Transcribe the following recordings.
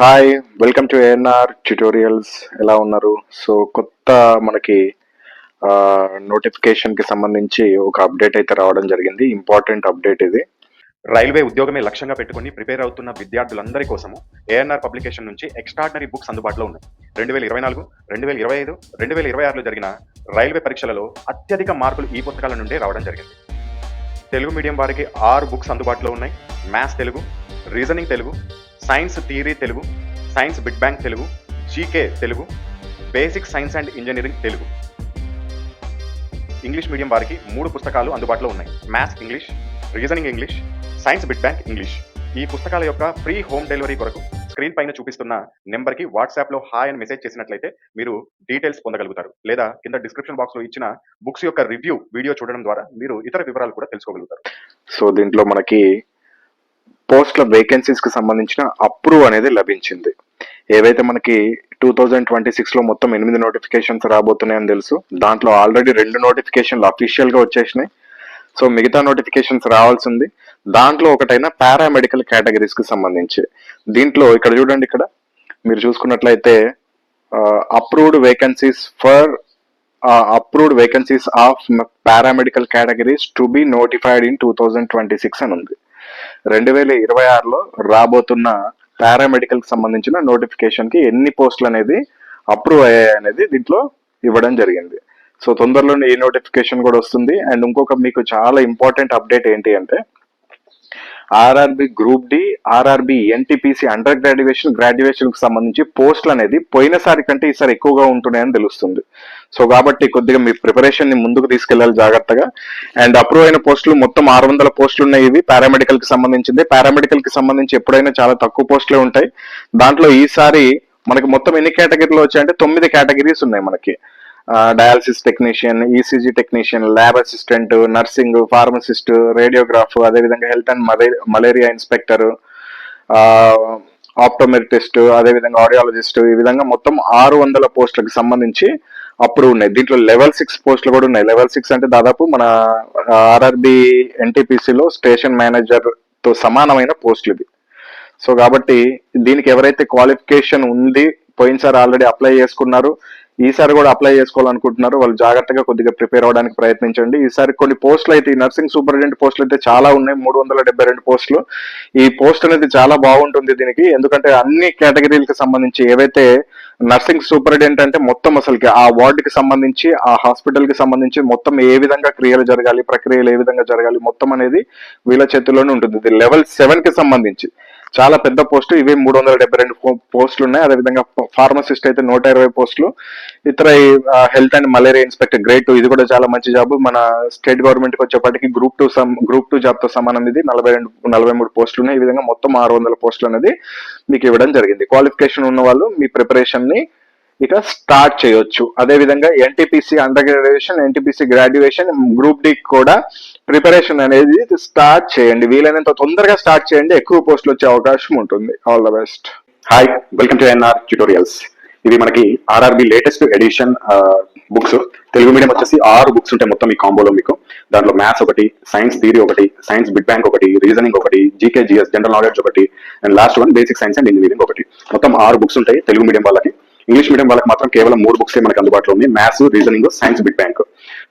Hi, welcome to ANR tutorials. ఎలా ఉన్నారు? So కొత్త మనకి నోటిఫికేషన్కి సంబంధించి ఒక అప్డేట్ అయితే రావడం జరిగింది. ఇంపార్టెంట్ అప్డేట్ ఇది. రైల్వే ఉద్యోగమే లక్ష్యంగా పెట్టుకుని ప్రిపేర్ అవుతున్న విద్యార్థులందరి కోసము ఏఎన్ఆర్ పబ్లికేషన్ నుంచి ఎక్స్ట్రాడినరీ బుక్స్ అందుబాటులో ఉన్నాయి. 2024, 2025, 2026లో జరిగిన రైల్వే పరీక్షలలో అత్యధిక మార్కులు ఈ పుస్తకాల నుండే రావడం జరిగింది. తెలుగు మీడియం వారికి 6 బుక్స్ అందుబాటులో ఉన్నాయి. Maths Telugu, reasoning Telugu, science theory Telugu, science big bang Telugu, GK Telugu, basic science and engineering Telugu. English medium వారికి 3 పుస్తకాలు అందుబాటులో ఉన్నాయి. Maths English, reasoning English, science big bang English. ఈ పుస్తకాల యొక్క ఫ్రీ హోమ్ డెలివరీ కొరకు స్క్రీన్ పైన చూపిస్తున్న నెంబర్కి వాట్సాప్లో హాయ్ అని మెసేజ్ చేసినట్లయితే మీరు డీటెయిల్స్ పొందగలుగుతారు. లేదా కింద డిస్క్రిప్షన్ బాక్స్లో ఇచ్చిన బుక్స్ యొక్క రివ్యూ వీడియో చూడడం ద్వారా మీరు ఇతర వివరాలు కూడా తెలుసుకోగలుగుతారు. సో దీంట్లో మనకి పోస్ట్ల వేకెన్సీస్కి సంబంధించిన అప్రూవ్ అనేది లభించింది. ఏవైతే మనకి 2026లో మొత్తం 8 నోటిఫికేషన్స్ రాబోతున్నాయని తెలుసు. దాంట్లో ఆల్రెడీ 2 నోటిఫికేషన్లు అఫీషియల్గా వచ్చేసినాయి. సో మిగతా నోటిఫికేషన్స్ రావాల్సింది. దాంట్లో ఒకటైన పారామెడికల్ కేటగిరీస్కి సంబంధించి దీంట్లో ఇక్కడ చూడండి, ఇక్కడ మీరు చూసుకున్నట్లయితే approved vacancies of paramedical categories to be notified in 2026 అని ఉంది. 2026లో రాబోతున్న పారామెడికల్ కి సంబంధించిన నోటిఫికేషన్ కి ఎన్ని పోస్టులు అనేది అప్రూవ్ అయ్యాయి అనేది దీంట్లో ఇవ్వడం జరిగింది. సో తొందరలోనే ఈ నోటిఫికేషన్ కూడా వస్తుంది. అండ్ ఇంకొక మీకు చాలా ఇంపార్టెంట్ అప్డేట్ ఏంటి అంటే RRB group D, RRB NTPC under graduation కి సంబంధించి పోస్టులు అనేది పోయినసారి కంటే ఈసారి ఎక్కువగా ఉంటున్నాయని తెలుస్తుంది. సో కాబట్టి కొద్దిగా మీ ప్రిపరేషన్ ని ముందుకు తీసుకెళ్లాలి జాగ్రత్తగా. అండ్ అప్రూవ్ అయిన పోస్టులు మొత్తం 600 పోస్టులు ఉన్నాయి. ఇవి పారామెడికల్ కి సంబంధించింది. పారామెడికల్ కి సంబంధించి ఎప్పుడైనా చాలా తక్కువ పోస్టులే ఉంటాయి. దాంట్లో ఈసారి మనకి మొత్తం ఎన్ని కేటగిరీలు వచ్చాయంటే 9 కేటగిరీస్ ఉన్నాయి మనకి. Dialysis technician, ECG technician, lab assistant, nursing, pharmacist, radiograph, అదేవిధంగా health and malaria inspector, optometrist, అదేవిధంగా ఆడియాలజిస్ట్, ఈ విధంగా మొత్తం 600 పోస్టులకు సంబంధించి అప్రూవ్ ఉన్నాయి. దీంట్లో లెవెల్ 6 పోస్టులు కూడా ఉన్నాయి. లెవెల్ 6 అంటే దాదాపు మన ఆర్ఆర్బి ఎన్టీపీసీలో స్టేషన్ మేనేజర్ తో సమానమైన పోస్టులు ఇది. సో కాబట్టి దీనికి ఎవరైతే క్వాలిఫికేషన్ ఉంది, పోయినసారి ఆల్రెడీ అప్లై చేసుకున్నారు, ఈసారి కూడా అప్లై చేసుకోవాలనుకుంటున్నారు, వాళ్ళు జాగ్రత్తగా కొద్దిగా ప్రిపేర్ అవడానికి ప్రయత్నించండి. ఈసారి కొన్ని పోస్టులు అయితే, ఈ నర్సింగ్ సూపరింటెండెంట్ పోస్టులు అయితే చాలా ఉన్నాయి, 372 పోస్టులు. ఈ పోస్ట్ అనేది చాలా బాగుంటుంది దీనికి, ఎందుకంటే అన్ని కేటగిరీలకు సంబంధించి ఏవైతే నర్సింగ్ సూపరింటెండెంట్ అంటే మొత్తం అసలుకి ఆ వార్డుకి సంబంధించి, ఆ హాస్పిటల్ కి సంబంధించి మొత్తం ఏ విధంగా క్రియలు జరగాలి, ప్రక్రియలు ఏ విధంగా జరగాలి, మొత్తం అనేది వీళ్ళ చేతుల్లోనే ఉంటుంది. ఇది లెవెల్ 7 కి సంబంధించి చాలా పెద్ద పోస్టు. ఇవే 372 పోస్టులు ఉన్నాయి. అదేవిధంగా ఫార్మసిస్ట్ అయితే 120 పోస్టులు. ఇతర health and malaria inspector grade 2, ఇది కూడా చాలా మంచి జాబ్. మన స్టేట్ గవర్నమెంట్ కి వచ్చేప్పటికి గ్రూప్ 2 జాబ్ తో సమానం. ఇది 43 పోస్టులు ఉన్నాయి. ఈ విధంగా మొత్తం 600 పోస్టులు అనేది మీకు ఇవ్వడం జరిగింది. క్వాలిఫికేషన్ ఉన్న వాళ్ళు మీ ప్రిపరేషన్ ని ఇక స్టార్ట్ చేయొచ్చు. అదేవిధంగా NTPC under graduation, NTPC graduation, group D కూడా ప్రిపరేషన్ అనేది స్టార్ట్ చేయండి. వీలైనంత తొందరగా స్టార్ట్ చేయండి, ఎక్కువ పోస్టులు వచ్చే అవకాశం ఉంటుంది. All the best. Hi, welcome to ANR tutorials. ఇది మనకి RRB latest edition books. Telugu medium వచ్చేసి 6 బుక్స్ ఉంటాయి మొత్తం ఈ కాంబోలో మీకు. దాంట్లో మ్యాథ్స్ ఒకటి, సైన్స్ థియరీ ఒకటి, సైన్స్ బిగ్ బ్యాంగ్ ఒకటి, రీజనింగ్ ఒకటి, జీకే జిఎస్ జనరల్ నాలెడ్జ్ ఒకటి, and last one basic science and engineering ఒకటి. మొత్తం 6 బుక్స్ ఉంటాయి తెలుగు మీడియం వాళ్ళకి. ఇంగ్లీష్ మీడియం వాళ్ళకి మాత్రం కేవలం 3 బుక్స్ మనకి అందుబాటులో ఉన్నాయి. Maths, reasoning, science big bank.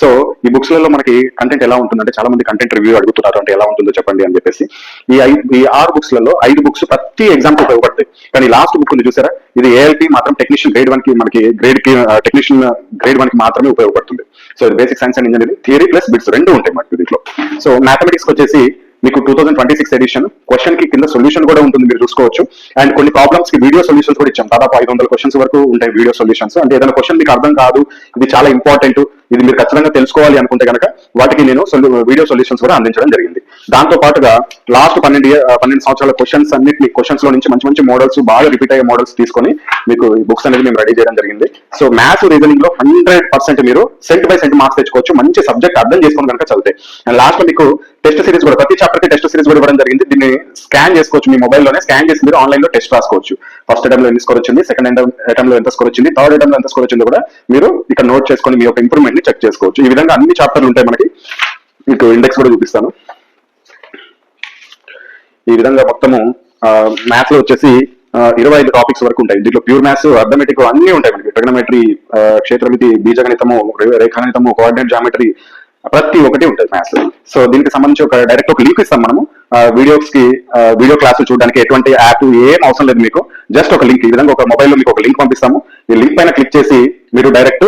So ఈ బుక్స్ లలో మనకి కంటెంట్ ఎలా ఉంటుందంటే, చాలా మంది కంటెంట్ రివ్యూ అడుగుతున్నారు, అంటే ఎలా ఉంటుందో చెప్పండి అని చెప్పేసి. ఈ 6 బుక్స్ లలో 5 బుక్స్ ప్రతి ఎగ్జామ్ కి ఉపయోగపడతాయి. కానీ లాస్ట్ బుక్ ఉంది చూసారా, ఇది ఏఎల్పి మాత్రం టెక్నీషియన్ గ్రేడ్ 1 కి, మనకి టెక్నీషియన్ గ్రేడ్ 1 కి మాత్రమే ఉపయోగపడుతుంది. సో ఇది basic science and engineering theory plus bits 2 ఉంటాయి మనకి దీంట్లో. సో మ్యాథమెటిక్స్ వచ్చేసి మీకు 2026 ఎడిషన్ క్వశ్చన్ కి కింద సొల్యూషన్ కూడా ఉంటుంది, మీరు చూసుకోవచ్చు. అండ్ కొన్ని ప్రాబ్లమ్స్ కి వీడియో సొల్యూషన్స్ కూడా ఇచ్చాం. దాదాపు 500 క్వశ్చన్స్ వరకు ఉంటాయి వీడియో సొల్యూషన్స్. అంటే ఏదైనా క్వశ్చన్ మీకు అర్థం కాదు, ఇది చాలా ఇంపార్టెంట్, ఇది మీరు ఖచ్చితంగా తెలుసుకోవాలి అనుకుంటే కనుక వాటికి నేను వీడియో సొల్యూషన్స్ కూడా అందించడం జరిగింది. దాంతో పాటుగా లాస్ట్ 12 సంవత్సరాల క్వశ్చన్స్ లో నుంచి మంచి మంచి మోడల్స్, బాగా రిపీట్ అయ్యే మోడల్స్ తీసుకొని మీకు ఈ బుక్స్ అనేది మేము రెడీ చేయడం జరిగింది. సో మ్యాథ్స్, రీజనింగ్ లో 100% మీరు సెంట్ బై సెంట్ మార్క్స్ తెచ్చుకోవచ్చు, మంచి సబ్జెక్ట్ అర్థం చేసుకుని కనుక చదివితే. అండ్ లాస్ట్ లో మీకు టెస్ట్ సిరీస్ కూడా, ప్రతి చాప్టర్ కి టెస్ట్ సిరీస్ కూడా ఇవ్వడం జరిగింది. దీన్ని స్కాన్ చేసుకోవచ్చు, మీ మొబైల్లోనే స్కాన్ చేసి మీరు ఆన్లైన్ లో టెస్ట్ రాసుకోవచ్చు. ఫస్ట్ అటెంప్ట్ లో ఎంత స్కోర్ వచ్చింది, సెకండ్ అటెంప్ట్ లో ఎంత స్కోర్ వచ్చింది, థర్డ్ అటెంప్ట్ లో ఎంత స్కోర్ వచ్చిందో కూడా మీరు ఇక్కడ నోట్ చేసుకొని మీ యొక్క ఇంప్రూవ్మెంట్ ని చెక్ చేసుకోవచ్చు. ఈ విధంగా అన్ని చాప్టర్లు ఉంటాయి మనకి. మీకు ఇండెక్స్ కూడా చూపిస్తాను. ఈ విధంగా మొత్తము మ్యాథ్స్ లో వచ్చేసి 25 టాపిక్స్ వరకు ఉంటాయి. దీంట్లో ప్యూర్ మ్యాథ్స్, అర్థమెటిక్ అన్ని ఉంటాయి మనకి. ట్రిగనోమెట్రీ, క్షేత్రమితి, బీజగణితము, రేఖాగణితము, కోఆర్డినేట్ జామెట్రీ, ప్రతి ఒక్కటి ఉంటుంది మ్యాథ్స్. సో దీనికి సంబంధించి డైరెక్ట్ ఒక లింక్ ఇస్తాం మనము. వీడియోస్ కి వీడియో క్లాసులు చూడడానికి ఎటువంటి యాప్ ఏం అవసరం లేదు మీకు. జస్ట్ ఒక లింక్, ఈ విధంగా ఒక మొబైల్లో మీకు ఒక లింక్ పంపిస్తాము. ఈ లింక్ పైన క్లిక్ చేసి మీరు డైరెక్ట్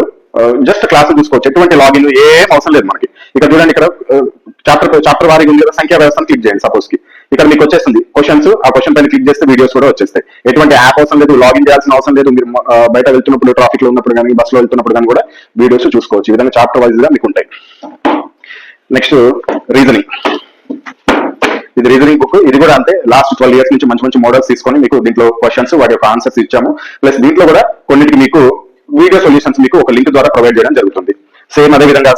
జస్ట్ క్లాస్ చూసుకోవచ్చు. ఎటువంటి లాగిన్ ఏం అవసరం లేదు మనకి. ఇక్కడ చూడండి, ఇక్కడ చాప్టర్ వారీగా ఉంది కదా, సంఖ్యా వ్యవస్థను క్లిక్ చేయండి సపోజ్ కి. ఇక్కడ మీకు వచ్చేస్తుంది క్వశ్చన్స్, ఆ క్వశ్చన్ పైన క్లిక్ చేస్తే వీడియోస్ కూడా వచ్చేస్తాయి. ఎటువంటి యాప్ అవసరం లేదు, లాగిన్ చేయాల్సిన అవసరం లేదు. మీరు బయట వెళ్తున్నప్పుడు, ట్రాఫిక్ లో ఉన్నప్పుడు కానీ, బస్ లో వెళ్తున్నప్పుడు కానీ కూడా వీడియోస్ చూసుకోవచ్చు. ఈ విధంగా చాప్టర్ వైజ్ గా మీకు ఉంటాయి. Next reasoning. ఇది రీజనింగ్ బుక్. ఇది కూడా అంతే, లాస్ట్ 12 years నుంచి మంచి మంచి మోడల్స్ తీసుకొని మీకు దీంట్లో క్వశ్చన్స్, వాటి యొక్క ఆన్సర్స్ ఇచ్చాము. ప్లస్ దీంట్లో కూడా కొన్నిటికి మీకు వీడియో సొల్యూషన్స్ మీకు ఒక లింక్ ద్వారా ప్రొవైడ్ చేయడం జరుగుతుంది. సేమ్ అదే విధంగా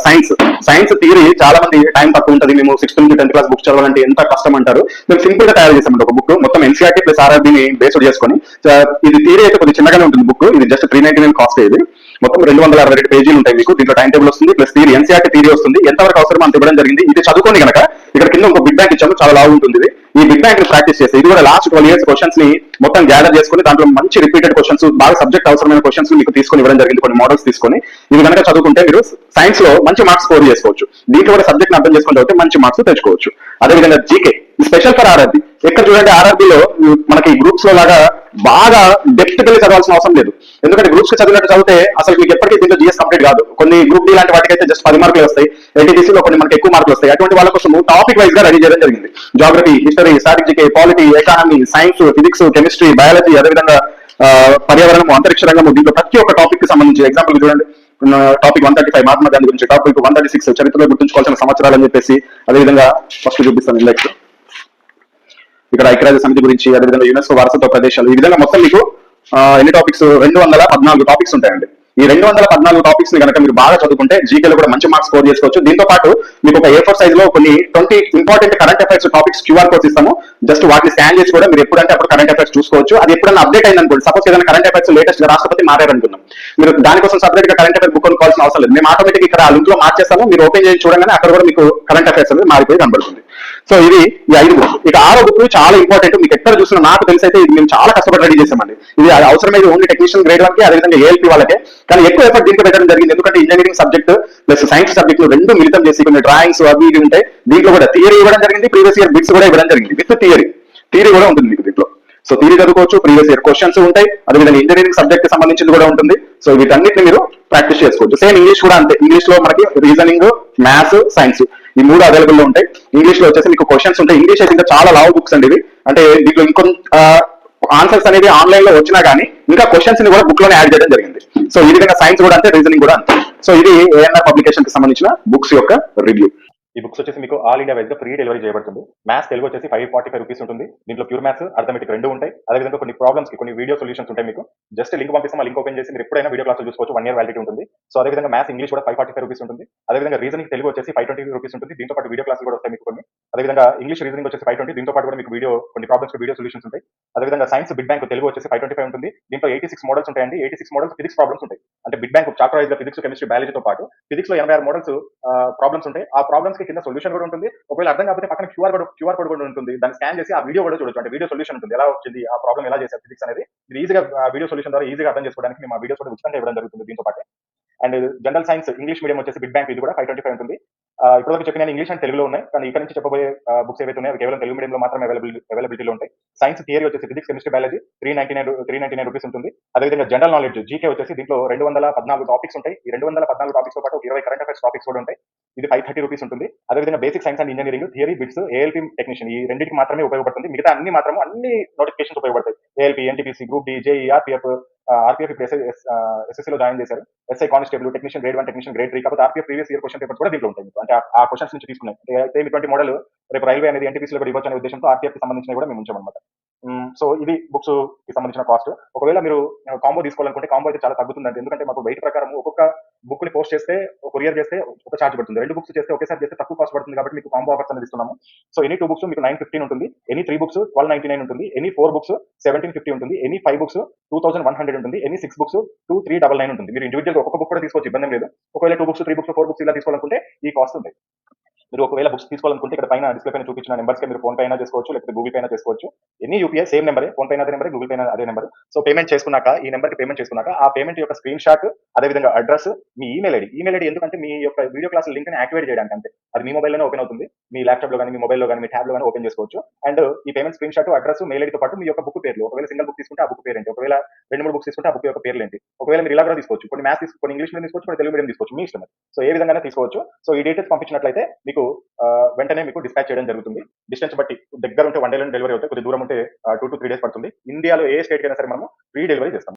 సైన్స్ థియరీ చాలా మంది టైం తక్కువ ఉంటుంది, మేము 6th నుంచి 10th క్లాస్ బుక్ చదవాలంటే ఎంత కష్టం అంటారు. మేము సింపుల్ గా తయారు చేసామంటే ఒక బుక్ మొత్తం ఎన్సీఆర్టీ ప్లస్ ఆర్ఆర్బీని బేస్డ్ చేసుకొని. ఇది థియరీ అయితే కొద్దిగా చిన్నగానే ఉంటుంది బుక్. ఇది జస్ట్ 399 కాస్ట్. ఇది మొత్తం 262 పేజీలు ఉంటాయి మీకు. దీంట్లో టైం టేబుల్ వస్తుంది, ప్లస్ థియరీ, ఎన్సీఆర్టీ థియరీ వస్తుంది. ఎంతవరకు అవసరం అంత ఇవ్వడం జరిగింది. ఇది చదువుకోండి కనుక ఇక్కడ కింద ఒక బిగ్ బ్యాంక్ ఇచ్చాము, చాలా లావు ఉంటుంది ఇది. ఈ బిగ్ బ్యాంక్ ని ప్రాక్టీస్ చేస్తే ఇది కూడా లాస్ట్ 12 years క్వశ్చన్స్ ని మొత్తం గ్యాదర్ చేసుకుని దాంట్లో మంచి రిపీటెడ్ క్వశ్చన్స్, బాగా సబ్జెక్ట్ అవసరమైన క్వశ్చన్స్ మీకు తీసుకొని ఇవ్వడం జరిగింది. కొన్ని మోడల్స్ తీసుకొని ఇవి కనుక చదువుకుంటే మీరు సైన్స్ లో మంచి మార్క్స్ స్కోర్ చేసుకోవచ్చు. దీంట్లో కూడా సబ్జెక్ట్ అర్థం చేసుకుంటే అయితే మంచి మార్క్స్ తెచ్చుకోవచ్చు. అదేవిధంగా జీకే స్పెషల్ ఫర్ ఆర్ఆర్బీ. ఎక్కడ చూడండి, ఆర్ఆర్బీలో మనకి గ్రూప్స్ లో లాగా బాగా డెప్త్ గా చదవాల్సిన అవసరం లేదు. ఎందుకంటే గ్రూప్స్ కి చదివినట్టు చదివితే అసలు మీకు ఎప్పటికీ దీంట్లో జిఎస్ కంప్లీట్ కాదు. కొన్ని గ్రూప్ డి లాంటి వాటికైతే జస్ట్ 10 మార్కులు వస్తాయి, ఎన్టీపీసీ లో కొన్ని మనకి ఎక్కువ మార్కులు వస్తాయి. అటువంటి వాళ్ళ కోసం టాపిక్ వైజ్ గా రెడీ చేయడం జరిగింది. Geography, history, strategy, polity, economy, science, physics, chemistry, biology, అదేవిధంగా పర్యావరణం, అంతరిక్ష రంగము. దీంట్లో ప్రతి ఒక్క టాపిక్ కి సంబంధించి ఎగ్జాంపుల్ చూడండి, టాపిక్ 135 మహాత్మా గాంధీ గురించి, టాపిక్ 136 చరిత్రలో గుర్తుంచుకోవాల్సిన సంవత్సరాలు అని చెప్పేసి. అదేవిధంగా ఫస్ట్ చూపిస్తాను ఇండెక్స్. ఇక్కడ ఐక్యరాజ్య సమితి గురించి, అదేవిధంగా యునెస్కో వారసత్వ ప్రదేశాలు. ఈ విధంగా మొత్తం మీకు ఎన్ని టాపిక్స్, 214 టాపిక్స్ ఉంటాయండి. ఈ 214 టాపిక్స్ ని కనుక మీరు బాగా చదువుకుంటే జీకేలో కూడా మంచి మార్క్స్ స్కోర్ చేసుకోవచ్చు. దీంతో పాటు మీకు ఒక A4 సైజ్ లో కొన్ని 20 important current affairs topics QR codes ఇస్తాము. జస్ట్ వాటిని స్కాన్ చేసి కూడా మీరు ఎప్పుడంటే అప్పుడు కరెంట్ అఫైర్స్ చూసుకోవచ్చు. అది ఎప్పుడైనా అప్డేట్ అయింది అనుకోండి, సపోజ్ ఏదైనా కరెంట్ అఫైర్స్ లేటెస్ట్ గా రాష్ట్రపతి మారారనుకుందాం, మీరు దానికోసం సపరేట్ గా కరెంట్ అఫైర్ బుక్ కొనుక్కోవాల్సిన అవసరం లేదు. మేము ఆటోమేటిక్ ఇక్కడ ఆ లింక్ లో మార్చేస్తాము. మీరు ఓపెన్ చేసి చూడగానే అక్కడ కూడా మీకు కరెంట్ అఫైర్స్ అనేది మారిపోయి కనబడుతుంది. సో ఇది ఈ 5 బుక్స్. ఇక 6వ బుక్ చాలా ఇంపార్టెంట్. మీకు ఎక్కడ చూసినా నాకు తెలిసి అయితే ఇది మేము చాలా కష్టపడి రెడీ చేసామండి. ఇది అవసరమైతే ఓన్లీ టెక్నీషియన్ గ్రేడ్ 1కి, అదేవిధంగా ఏఎల్పీ వాళ్ళకే. కానీ ఎక్కువ ఎఫర్ట్ దీంట్లో పెట్టడం జరిగింది. ఎందుకంటే engineering subject plus science subject రెండు మిళితం చేసి కొన్ని డ్రాయింగ్స్ అవి ఇవి ఉంటాయి. దీంట్లో కూడా థియరీ ఇవ్వడం జరిగింది, ప్రీవియస్ ఇయర్ బిట్స్ కూడా ఇవ్వడం జరిగింది. విత్ థియరీ కూడా ఉంటుంది మీకు దీంట్లో. సో థియరీ చదువుకోవచ్చు, ప్రీవియస్ ఇయర్ క్వశ్చన్స్ ఉంటాయి, అదేవిధంగా ఇంజనీరింగ్ సబ్జెక్ట్ కి సంబంధించింది కూడా ఉంటుంది. సో వీటన్నిటిని మీరు ప్రాక్టీస్ చేసుకోవచ్చు. సేమ్ ఇంగ్లీష్ కూడా అంతే. ఇంగ్లీష్ లో మనకి రీజనింగ్, మ్యాథ్స్, సైన్స్ ఈ 3 అవైలబుల్ లో ఉంటాయి. ఇంగ్లీష్ లో వచ్చేసి మీకు క్వశ్చన్స్ ఉంటాయి. ఇంగ్లీష్ అయితే ఇంకా చాలా లావ్ బుక్స్ అండి ఇవి. అంటే దీంట్లో ఇంకొంత ఆన్సర్స్ అనేది ఆన్లైన్ లో వచ్చినా కానీ ఇంకా క్వశ్చన్స్ ని కూడా బుక్ లోనే యాడ్ చేయడం జరిగింది. సో ఈ విధంగా సైన్స్ కూడా అంతే, రీజనింగ్ కూడా అంతే. సో ఇది ఏఎన్ఆర్ పబ్లికేషన్ కి సంబంధించిన బుక్స్ యొక్క రివ్యూ. ఈ బుక్స్ వచ్చేసి మీకు ఆల్ ఇండియా వైజ్ గా ఫ్రీ డెలివరీ చేయబడుతుంది. మ్యాథ్స్ తెలుగు వచ్చేసి 545 రూపీస్ ఉంటుంది. దీంట్లో ప్యూర్ మ్యాథ్స్, అర్థమెటిక్ రెండు ఉంటాయి. అదేవిధంగా కొన్ని ప్రాబ్లమ్స్ కి కొన్ని వీడియో సొల్యూషన్స్ ఉంటాయి. మీకు జస్ట్ లింక్ పంపిస్తాం, ఆ లింక్ ఓపెన్ చేసి మీరు ఎప్పుడైనా వీడియో క్లాస్ చూసుకోవచ్చు. 1 year వ్యాలిడిటీ ఉంటుంది. సో అదేవిధంగా మ్యాథ్స్ ఇంగ్లీష్ కూడా 545 రూపీస్ ఉంటుంది. అదేవిధంగా రీజనింగ్ తెలుగు వచ్చేసి 520 రూపీస్ ఉంటుంది. దీంతో పాటు వీడియో క్లాసులు కూడా వస్తాయి మీకు కొన్ని. అదేవిధంగా ఇంగ్లీష్ రీజనింగ్ వచ్చేసి 520. దీంతో పాటు కూడా మీకు కొన్ని ప్రాబ్లమ్స్ కి వీడియో సొల్యూషన్స్ ఉంటాయి. అదేవిధంగా సైన్స్ బిగ్ బ్యాంక్ తెలుగు వచ్చేసి 525 ఉంటుంది. దీంట్లో 86 మోడల్స్ ఉంటాయండి. 86 మోడల్స్ ఫిజిక్స్ ప్రాబ్లమ్స్ ఉంటాయి. అంటే బిగ్ బ్యాంక్ చాప్టర్ వైజ్ గా ఫిజిక్స్, కెమిస్ట్రీ, బయాలజీతో పాటు ఫిజిక్స్ లో 86 మోడల్స్ ప్రాబ్లమ్స్ ఉంటాయి. ఆ ప్రాబ్లమ్స్ కి కింద సొల్యూషన్ కూడా ఉంటుంది. ఒకవేళ అర్థం కాకపోతే పక్కన క్యూఆర్ కోడ్ కూడా ఉంటుంది. దాన్ని స్కాన్ చేసి ఆ వీడియో కూడా చూడొచ్చు. అంటే వీడియో సొల్యూషన్ ఉంటుంది, ఎలా వచ్చింది, ఆ ప్రాబ్లం ఎలా చేశారు ఫిజిక్స్ అనేది. మీరు ఈజీగా వీడియో సొల్యూషన్ ద్వారా ఈజీగా అర్థం చేసుకోవడానికి మేము ఆ వీడియోస్ కూడా ఉచితంగా ఇవ్వడం జరుగుతుంది దీంతో పాటు. And general science English medium వచ్చేసి బిగ్ బ్యాంక్ ఇది కూడా 525 ఉంటుంది. ఇప్పటివరకు చెప్పిన ఇంగ్లీష్ అండ్ తెలుగులో ఉన్నాయి. కానీ ఇక్కడ నుంచి చెప్పబోయే బుక్స్ ఏవైతే ఉన్నాయో కేవలం తెలుగు మీడియంలో మాత్రమే అవైలబిలిటీలో ఉంటాయి. సైన్స్ థియరీ వచ్చేసి ఫిజిక్స్, కెమిస్ట్రీ, బయాలజీ 399 రూపీస్ ఉంటుంది. అదేవిధంగా జనరల్ నాలెడ్జ్ జీకే వచ్చేసి దీంట్లో 214 టాపిక్స్ ఉంటాయి. ఈ 214 టాపిక్స్ తో పాటు 20 కరెంట్ అఫైర్స్ టాపిక్స్ కూడా ఉంటాయి. ఇది 530 రూపీస్ ఉంటుంది. అదేవిధంగా basic science and engineering, theory bits, ALP technician ఈ రెండింటికి మాత్రమే ఉపయోగపడుతుంది. మిగతా అన్ని నోటిఫికేషన్స్ ఉపయోగపడతాయి. ALP, NTPC, group D, JE, RPF ఇప్పుడు ఎస్ఎస్సీ లో జాయిన్ చేశారు. SI constable, technician grade 1, technician grade 3. కాకపోతే RPF previous year question papers కూడా దీంట్లో ఉంటాయి. అంటే ఆ క్వశ్చన్స్ నుంచి తీసుకున్నాయి. అయితే ఇటువంటి మోడల్ రేపు రైల్వే అనేది ఎన్టీపీసీ లో కూడా ఇవ్వచ్చు అనే ఉద్దేశంతో ఆర్పీఎఫ్ కి సంబంధించిన కూడా మేము ఉంచామన్నమాట. సో ఇది బుక్స్ కి సంబంధించిన కాస్ట్. ఒకవేళ మీరు కాంబో తీసుకోవాలనుకుంటే కాంబో అయితే చాలా తగ్గుతుందండి. ఎందుకంటే మాకు వెయిట్ ప్రకారం ఒక్కొక్క బుక్ ని పోస్ట్ చేస్తే, కొరియర్ చేస్తే ఒక ఛార్జ్ పడుతుంది. 2 బుక్స్ చేస్తే ఒకేసారి చేస్తే తక్కువ కాస్ట్ పడుతుంది. కాబట్టి మీకు కాంబో ఆఫర్స్ అనేది ఇస్తున్నాము. సో ఎనీ 2 బుక్స్ మీకు 915 ఉంటుంది. ఎనీ 3 బుక్స్ 1299 ఉంటుంది. ఎనీ 4 బుక్స్ 1750 ఉంటుంది. ఎనీ 5 బుక్స్ 2100 ఉంటుంది. ఎనీ 6 బుక్స్ 2399 ఉంటుంది. మీరు ఇండివిజువల్ ఒక్కొక్క బుక్ కూడా తీసుకోవచ్చు, ఇబ్బంది లేదు. ఒకవేళ 2 బుక్స్, 3 బుక్స్, 4 బుక్స్ ఇలా తీసుకోవాలనుకుంటే ఈ కాస్ట్ ఉంటాయి. మీరు ఒకవేళ బుక్స్ తీసుకోవాలనుకుంటే ఇక్కడ పైన డిస్ప్లే పైన చూపించిన నెంబర్స్ కి మీరు ఫోన్ పే అయినా చేసుకోవచ్చు, లేకపోతే గూగుల్ పే అయినా చేసుకోవచ్చు. ఎన్ని యూపీఐ సేమ్ నెంబరే, ఫోన్ పే అదే నెంబర్, గూగుల్ పే అదే నెంబర్. సో పేమెంట్ చేసుకున్నాక ఈ నెంబర్ కి పేమెంట్ చేసుకున్నాక ఆ పేమెంట్ యొక్క స్క్రీన్ షాట్, అదేవిధంగా అడ్రస్, మీ ఈమెయిల్ ఐడి ఎందుకంటే మీ యొక్క వీడియో క్లాస్ లింక్ ని యాక్టివేట్ చేయడానికి అంతే. అది మీ మొబైల్లోనే ఓపెన్ అవుతుంది, మీ ల్యాప్టాప్ లో కానీ, మీ మొబైల్లో కానీ, మీ ట్యాబ్ లో కానీ ఓపెన్ చేసుకోవచ్చు. అండ్ ఈ payment screen shot, address, mail ఐడితో పాటు మీ యొక్క బుక్ పేర్లు, ఒకవేళ సింగిల్ బుక్ తీసుకుంటే ఆ బుక్ పేరు ఏంటి, ఒకవేళ 2-3 బుక్స్ తీసుకుంటే ఆ బుక్ యొక్క పేర్లు ఏంటి, ఒకవేళ మీరు ఇలా కూడా తీసుకోవచ్చు, కొన్ని మ్యాథ్స్ కొన్ని ఇంగ్లీష్ మీడియం తీసుకోవచ్చు, కొన్ని తెలుగు మీడియం తీసుకోవచ్చు, మీ ఇష్టం. సో ఏ విధంగా తీసుకోవచ్చు. సో ఈ డీటెయిల్స్ పంపించినట్లయితే మీకు వెంటనే మీకు డిస్పాచ్ చేయడం జరుగుతుంది. డిస్టెన్స్ బట్టి దగ్గర ఉంటే 1 డే డెలివరీ అవుతాయి, కొద్ది దూరం ఉంటే 2 to 3 డేస్ పడుతుంది. ఇండియాలో ఏ స్టేట్ అయినా సరే మనము ఫ్రీ డెలివరీ చేస్తాం.